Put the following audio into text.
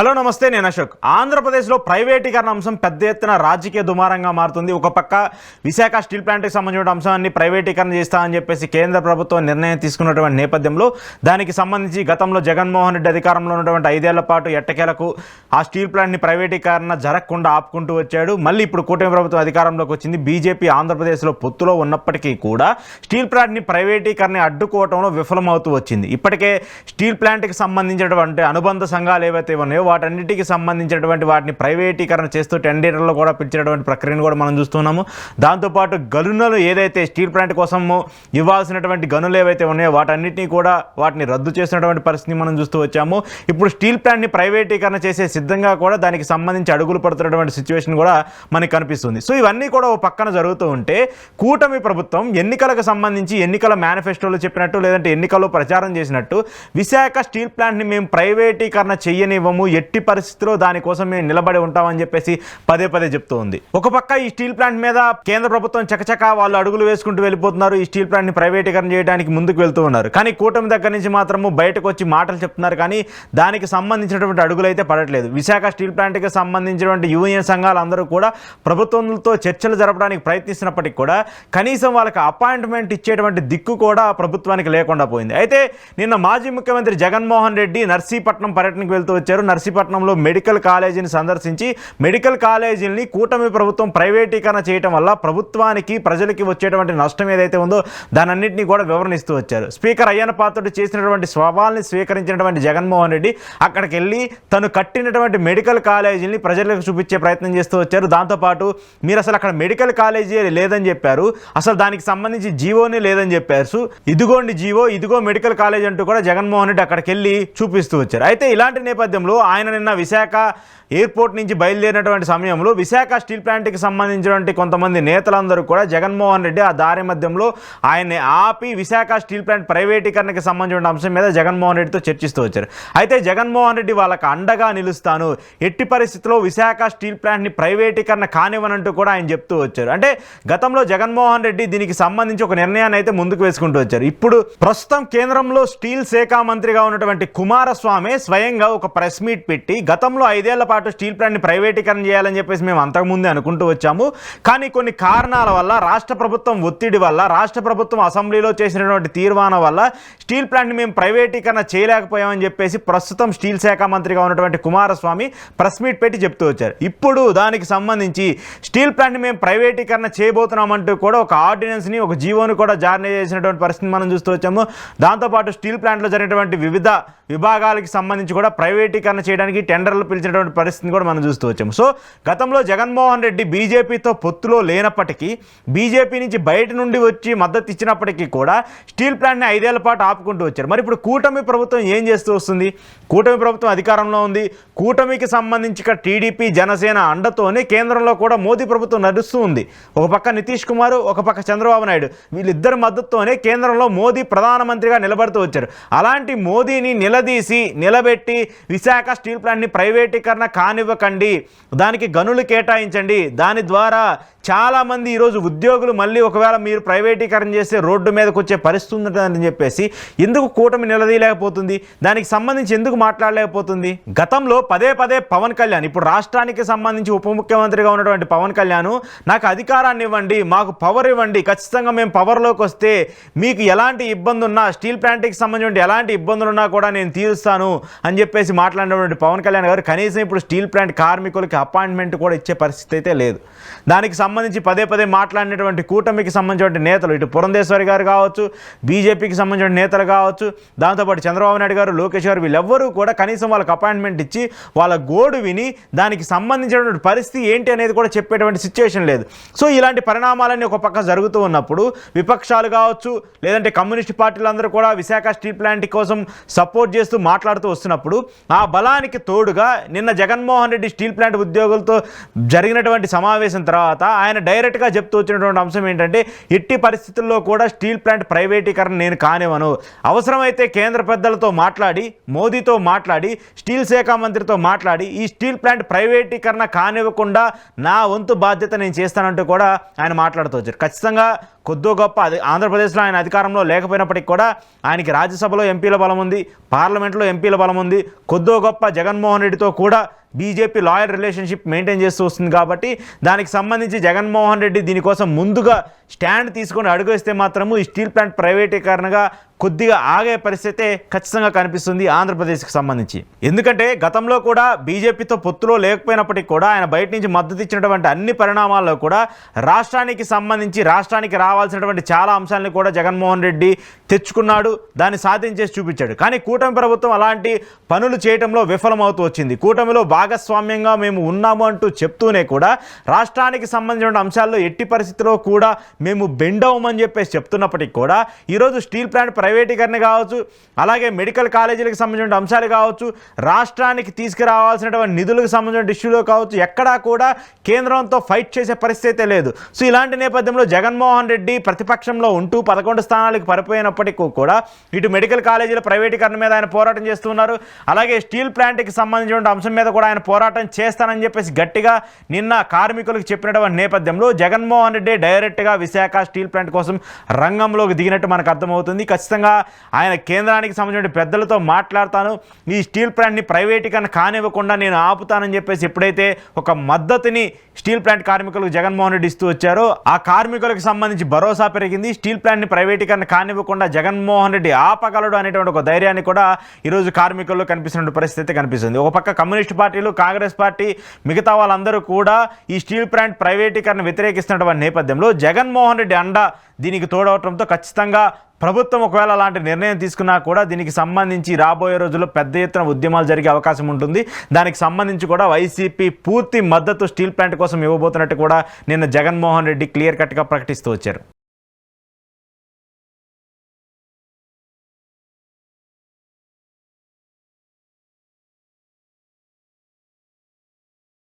Hello నమస్తే, నేను అశోక్. ఆంధ్రప్రదేశ్లో ప్రైవేటీకరణ అంశం పెద్ద ఎత్తున రాజకీయ దుమారంగా మారుతుంది. ఒక పక్క విశాఖ స్టీల్ ప్లాంట్కి సంబంధించిన అంశాన్ని ప్రైవేటీకరణ చేస్తామని చెప్పేసి కేంద్ర ప్రభుత్వం నిర్ణయం తీసుకున్నటువంటి నేపథ్యంలో దానికి సంబంధించి గతంలో జగన్మోహన్ రెడ్డి అధికారంలో ఉన్నటువంటి 5 ఏళ్ల పాటు ఎట్టకేలకు ఆ స్టీల్ ప్లాంట్ని ప్రైవేటీకరణ జరగకుండా ఆపుకుంటూ వచ్చాడు. మళ్ళీ ఇప్పుడు కూటమి ప్రభుత్వం అధికారంలోకి వచ్చింది. బీజేపీ ఆంధ్రప్రదేశ్లో పొత్తులో ఉన్నప్పటికీ కూడా స్టీల్ ప్లాంట్ని ప్రైవేటీకరణ అడ్డుకోవడంలో విఫలమవుతూ వచ్చింది. ఇప్పటికే స్టీల్ ప్లాంట్కి సంబంధించినటువంటి అనుబంధ సంఘాలు ఏవైతే ఉన్నాయో వాటన్నిటికి సంబంధించినటువంటి వాటిని ప్రైవేటీకరణ చేస్తూ టెండర్లలో కూడా పిలిచేటువంటి ప్రక్రియను కూడా మనం చూస్తున్నాము. దాంతోపాటు గనులు ఏదైతే స్టీల్ ప్లాంట్ కోసము ఇవ్వాల్సినటువంటి గనులు ఏవైతే ఉన్నాయో వాటన్నిటినీ కూడా వాటిని రద్దు చేసినటువంటి పరిస్థితిని మనం చూస్తూ వచ్చాము. ఇప్పుడు స్టీల్ ప్లాంట్ని ప్రైవేటీకరణ చేసే సిద్ధంగా కూడా దానికి సంబంధించి అడుగులు పడుతున్నటువంటి సిచ్యువేషన్ కూడా మనకు కనిపిస్తుంది. సో ఇవన్నీ కూడా ఒక పక్కన జరుగుతూ ఉంటే కూటమి ప్రభుత్వం ఎన్నికలకు సంబంధించి ఎన్నికల మేనిఫెస్టోలో చెప్పినట్టు లేదంటే ఎన్నికల్లో ప్రచారం చేసినట్టు విశాఖ స్టీల్ ప్లాంట్ని మేము ప్రైవేటీకరణ చెయ్యనివ్వము, ఎట్టి పరిస్థితిలో దానికోసం మేము నిలబడి ఉంటామని చెప్పేసి పదే పదే చెప్తూ ఉంది. ఒక పక్క ఈ స్టీల్ ప్లాంట్ మీద కేంద్ర ప్రభుత్వం చకచకా వాళ్ళు అడుగులు వేసుకుంటూ వెళ్ళిపోతున్నారు. ఈ స్టీల్ ప్లాంట్ని ప్రైవేటీకరణ చేయడానికి ముందుకు వెళ్తూ ఉన్నారు. కానీ కూటమి దగ్గర నుంచి మాత్రము బయటకు వచ్చి మాటలు చెప్తున్నారు, కానీ దానికి సంబంధించినటువంటి అడుగులు అయితే పడట్లేదు. విశాఖ స్టీల్ ప్లాంట్కి సంబంధించినటువంటి యూనియన్ సంఘాలు అందరూ కూడా ప్రభుత్వంతో చర్చలు జరపడానికి ప్రయత్నిస్తున్నప్పటికీ కూడా కనీసం వాళ్ళకి అపాయింట్మెంట్ ఇచ్చేటువంటి దిక్కు కూడా ప్రభుత్వానికి లేకుండా పోయింది. అయితే నిన్న మాజీ ముఖ్యమంత్రి జగన్మోహన్ రెడ్డి నర్సీపట్నం పర్యటనకు వెళ్తూ వచ్చారు. నర్సీపట్నంలో మెడికల్ కాలేజీని సందర్శించి మెడికల్ కాలేజీని కూటమి ప్రభుత్వం ప్రైవేటీకరణ చేయడం వల్ల ప్రభుత్వానికి ప్రజలకి వచ్చేటువంటి నష్టం ఏదైతే ఉందో దానన్నింటినీ కూడా వివరణిస్తూ వచ్చారు. స్పీకర్ అయ్యన్న పాత్రుడు చేసినటువంటి సవాల్ని స్వీకరించినటువంటి జగన్మోహన్ రెడ్డి అక్కడికి వెళ్ళి తను కట్టినటువంటి మెడికల్ కాలేజీని ప్రజలకు చూపించే ప్రయత్నం చేస్తూ వచ్చారు. దాంతోపాటు మీరు అసలు అక్కడ మెడికల్ కాలేజీ లేదని చెప్పారు, అసలు దానికి సంబంధించి జీవోని లేదని చెప్పారు, ఇదిగోండి జీవో, ఇదిగో మెడికల్ కాలేజ్ అంటూ కూడా జగన్మోహన్ రెడ్డి అక్కడికి వెళ్ళి చూపిస్తూ వచ్చారు. అయితే ఇలాంటి నేపథ్యంలో ఆయన నిన్న విశాఖ ఎయిర్పోర్ట్ నుంచి బయలుదేరినటువంటి సమయంలో విశాఖ స్టీల్ ప్లాంట్కి సంబంధించినటువంటి కొంతమంది నేతలందరూ కూడా జగన్మోహన్ రెడ్డి ఆ దారి మధ్యంలో ఆయన్ని ఆపి విశాఖ స్టీల్ ప్లాంట్ ప్రైవేటీకరణకి సంబంధించిన అంశం మీద జగన్మోహన్ రెడ్డితో చర్చిస్తూ వచ్చారు. అయితే జగన్మోహన్ రెడ్డి వాళ్ళకి అండగా నిలుస్తాను, ఎట్టి పరిస్థితుల్లో విశాఖ స్టీల్ ప్లాంట్ని ప్రైవేటీకరణ కానివ్వనంటూ కూడా ఆయన చెప్తూ వచ్చారు. అంటే గతంలో జగన్మోహన్ రెడ్డి దీనికి సంబంధించి ఒక నిర్ణయాన్ని అయితే ముందుకు వేసుకుంటూ వచ్చారు. ఇప్పుడు ప్రస్తుతం కేంద్రంలో స్టీల్ శాఖ మంత్రిగా ఉన్నటువంటి కుమారస్వామి స్వయంగా ఒక ప్రెస్ మీట్ పెట్టి గతంలో 5 ఏళ్ల పాటు స్టీల్ ప్లాంట్ని ప్రైవేటీకరణ చేయాలని చెప్పేసి మేము అంతకుముందే అనుకుంటూ వచ్చాము, కానీ కొన్ని కారణాల వల్ల రాష్ట్ర ప్రభుత్వం ఒత్తిడి వల్ల రాష్ట్ర ప్రభుత్వం అసెంబ్లీలో చేసినటువంటి తీర్మానం వల్ల స్టీల్ ప్లాంట్ని మేము ప్రైవేటీకరణ చేయలేకపోయామని చెప్పేసి ప్రస్తుతం స్టీల్ శాఖ మంత్రిగా ఉన్నటువంటి కుమారస్వామి ప్రెస్ మీట్ పెట్టి చెప్తూ వచ్చారు. ఇప్పుడు దానికి సంబంధించి స్టీల్ ప్లాంట్ని మేము ప్రైవేటీకరణ చేయబోతున్నామంటూ కూడా ఒక ఆర్డినెన్స్ని, ఒక జీవోని కూడా జారీ చేసినటువంటి పరిస్థితిని మనం చూస్తూ వచ్చాము. దాంతోపాటు స్టీల్ ప్లాంట్లో జరిగినటువంటి వివిధ విభాగాలకి సంబంధించి కూడా ప్రైవేటీకరణ చేయడానికి టెండర్లు పిలిచినటువంటి పరిస్థితిని కూడా మనం చూస్తూ వచ్చాము. సో గతంలో జగన్మోహన్ రెడ్డి బీజేపీతో పొత్తులో లేనప్పటికీ బీజేపీ నుంచి బయట నుండి వచ్చి మద్దతు ఇచ్చినప్పటికీ కూడా స్టీల్ ప్లాంట్ని 5 ఏళ్ల పాటు ఆపుకుంటూ వచ్చారు. మరి ఇప్పుడు కూటమి ప్రభుత్వం ఏం చేస్తూ వస్తుంది? కూటమి ప్రభుత్వం అధికారంలో ఉంది. కూటమికి సంబంధించి టీడీపీ జనసేన అండతోనే కేంద్రంలో కూడా మోదీ ప్రభుత్వం నడుస్తూ ఉంది. ఒక పక్క నితీష్ కుమార్, ఒక పక్క చంద్రబాబు నాయుడు, వీళ్ళిద్దరి మద్దతుతోనే కేంద్రంలో మోదీ ప్రధానమంత్రిగా నిలబడుతూ వచ్చారు. అలాంటి మోదీని నిలబెట్టి విశాఖ స్టీల్ ప్లాంట్ని ప్రైవేటీకరణ కానివ్వకండి, దానికి గనులు కేటాయించండి, దాని ద్వారా చాలామంది ఈరోజు ఉద్యోగులు మళ్ళీ ఒకవేళ మీరు ప్రైవేటీకరణ చేస్తే రోడ్డు మీదకి వచ్చే పరిస్థితి ఉంటుందని చెప్పేసి ఎందుకు కూటమి నిలదీయలేకపోతుంది? దానికి సంబంధించి ఎందుకు మాట్లాడలేకపోతుంది? గతంలో పదే పవన్ కళ్యాణ్, ఇప్పుడు రాష్ట్రానికి సంబంధించి ఉప ముఖ్యమంత్రిగా ఉన్నటువంటి పవన్ కళ్యాణ్, నాకు అధికారాన్ని ఇవ్వండి, మాకు పవర్ ఇవ్వండి, ఖచ్చితంగా మేము పవర్లోకి వస్తే మీకు ఎలాంటి ఇబ్బంది ఉన్నా, స్టీల్ ప్లాంట్కి సంబంధించి ఎలాంటి ఇబ్బందులు ఉన్నా కూడా నేను తీరుస్తాను అని చెప్పేసి మాట్లాడినటువంటి పవన్ కళ్యాణ్ గారు కనీసం ఇప్పుడు స్టీల్ ప్లాంట్ కార్మికులకి అపాయింట్మెంట్ కూడా ఇచ్చే పరిస్థితి అయితే లేదు. దానికి సంబంధించి పదే మాట్లాడినటువంటి కూటమికి సంబంధించిన నేతలు, ఇటు పురంధేశ్వరి గారు కావచ్చు, బీజేపీకి సంబంధించిన నేతలు కావచ్చు, దాంతోపాటు చంద్రబాబు నాయుడు గారు, లోకేష్ గారు, వీళ్ళెవ్వరూ కూడా కనీసం వాళ్ళకి అపాయింట్మెంట్ ఇచ్చి వాళ్ళ గోడు విని దానికి సంబంధించినటువంటి పరిస్థితి ఏంటి అనేది కూడా చెప్పేటువంటి సిచ్యువేషన్ లేదు. సో ఇలాంటి పరిణామాలన్నీ ఒక పక్క జరుగుతూ ఉన్నప్పుడు విపక్షాలు కావచ్చు, లేదంటే కమ్యూనిస్ట్ పార్టీలందరూ కూడా విశాఖ స్టీల్ ప్లాంట్ కోసం సపోర్ట్ చేస్తూ మాట్లాడుతూ వస్తున్నప్పుడు ఆ బలానికి తోడుగా నిన్న జగన్మోహన్ రెడ్డి స్టీల్ ప్లాంట్ ఉద్యోగులతో జరిగినటువంటి సమావేశం తర్వాత ఆయన డైరెక్ట్గా చెప్తూ వచ్చినటువంటి అంశం ఏంటంటే ఎట్టి పరిస్థితుల్లో కూడా స్టీల్ ప్లాంట్ ప్రైవేటీకరణ నేను కానివ్వను, అవసరమైతే కేంద్ర పెద్దలతో మాట్లాడి, మోదీతో మాట్లాడి, స్టీల్ శాఖ మంత్రితో మాట్లాడి ఈ స్టీల్ ప్లాంట్ ప్రైవేటీకరణ కానివ్వకుండా నా వంతు బాధ్యత నేను చేస్తానంటూ కూడా ఆయన మాట్లాడుతూ వచ్చారు. ఖచ్చితంగా కొద్దో గొప్ప ఆంధ్రప్రదేశ్లో ఆయన అధికారంలో లేకపోయినప్పటికీ కూడా ఆయనకి రాజ్యసభలో ఎంపీల బలం ఉంది, పార్లమెంట్లో ఎంపీల బలం ఉంది. కొద్దో గొప్ప జగన్మోహన్ రెడ్డితో కూడా బీజేపీ లాయల్ రిలేషన్షిప్ మెయింటైన్ చేస్తూ వస్తుంది. కాబట్టి దానికి సంబంధించి జగన్మోహన్ రెడ్డి దీనికోసం ముందుగా స్టాండ్ తీసుకొని అడుగేస్తే మాత్రము ఈ స్టీల్ ప్లాంట్ ప్రైవేటీకరణగా కొద్దిగా ఆగే పరిస్థితే ఖచ్చితంగా కనిపిస్తుంది ఆంధ్రప్రదేశ్కి సంబంధించి. ఎందుకంటే గతంలో కూడా బీజేపీతో పొత్తులో లేకపోయినప్పటికీ కూడా ఆయన బయట నుంచి మద్దతు ఇచ్చినటువంటి అన్ని పరిణామాల్లో కూడా రాష్ట్రానికి సంబంధించి రాష్ట్రానికి రావాల్సినటువంటి చాలా అంశాలను కూడా జగన్మోహన్ రెడ్డి తెచ్చుకున్నాడు, దాన్ని సాధించేసి చూపించాడు. కానీ కూటమి ప్రభుత్వం అలాంటి పనులు చేయడంలో విఫలమవుతూ వచ్చింది. కూటమిలో భాగస్వామ్యంగా మేము ఉన్నాము అంటూ చెప్తూనే కూడా రాష్ట్రానికి సంబంధించిన అంశాల్లో ఎట్టి పరిస్థితిలో కూడా మేము బెండ్ అవ్వమని చెప్పేసి చెప్తున్నప్పటికీ కూడా ఈరోజు స్టీల్ ప్లాంట్ ప్రైవేటీకరణ కావచ్చు, అలాగే మెడికల్ కాలేజీలకు సంబంధించిన అంశాలు కావచ్చు, రాష్ట్రానికి తీసుకురావాల్సినటువంటి నిధులకు సంబంధించిన ఇష్యూలో కావచ్చు, ఎక్కడా కూడా కేంద్రంతో ఫైట్ చేసే పరిస్థితి లేదు. సో ఇలాంటి నేపథ్యంలో జగన్మోహన్ రెడ్డి ప్రతిపక్షంలో ఉంటూ 11 స్థానాలకు పడిపోయినప్పటికీ కూడా ఇటు మెడికల్ కాలేజీల ప్రైవేటీకరణ మీద ఆయన పోరాటం చేస్తున్నారు, అలాగే స్టీల్ ప్లాంట్కి సంబంధించిన అంశం మీద కూడా ఆయన పోరాటం చేస్తానని చెప్పేసి గట్టిగా నిన్న కార్మికులకు చెప్పినటువంటి నేపథ్యంలో జగన్మోహన్ రెడ్డి డైరెక్ట్గా విశాఖ స్టీల్ ప్లాంట్ కోసం రంగంలోకి దిగినట్టు మనకు అర్థమవుతుంది. ఖచ్చితంగా ఆయన కేంద్రానికి సంబంధించిన పెద్దలతో మాట్లాడతాను, ఈ స్టీల్ ప్లాంట్ని ప్రైవేటీకరణ కానివ్వకుండా నేను ఆపుతానని చెప్పేసి ఎప్పుడైతే ఒక మద్దతుని స్టీల్ ప్లాంట్ కార్మికులకు జగన్మోహన్ రెడ్డి ఇస్తూ వచ్చారో ఆ కార్మికులకు సంబంధించి భరోసా పెరిగింది. స్టీల్ ప్లాంట్ని ప్రైవేటీకరణ కానివ్వకుండా జగన్మోహన్ రెడ్డి ఆపగలడు అనేటువంటి ఒక ధైర్యాన్ని కూడా ఈరోజు కార్మికుల్లో కనిపిస్తున్న పరిస్థితి కనిపిస్తుంది. ఒక పక్క కమ్యూనిస్ట్ పార్టీలు, కాంగ్రెస్ పార్టీ, మిగతా వాళ్ళందరూ కూడా ఈ స్టీల్ ప్లాంట్ ప్రైవేటీకరణ వ్యతిరేకిస్తున్నటువంటి నేపథ్యంలో జగన్మోహన్ రెడ్డి అండ దీనికి తోడవటంతో ఖచ్చితంగా ప్రభుత్వం ఒకవేళ అలాంటి నిర్ణయం తీసుకున్నా కూడా దీనికి సంబంధించి రాబోయే రోజుల్లో పెద్ద ఎత్తున ఉద్యమాలు జరిగే అవకాశం ఉంటుంది. దానికి సంబంధించి కూడా వైసీపీ పూర్తి మద్దతు స్టీల్ ప్లాంట్ కోసం ఇవ్వబోతున్నట్టు కూడా నిన్న జగన్మోహన్ రెడ్డి క్లియర్ కట్గా ప్రకటిస్తూ వచ్చారు.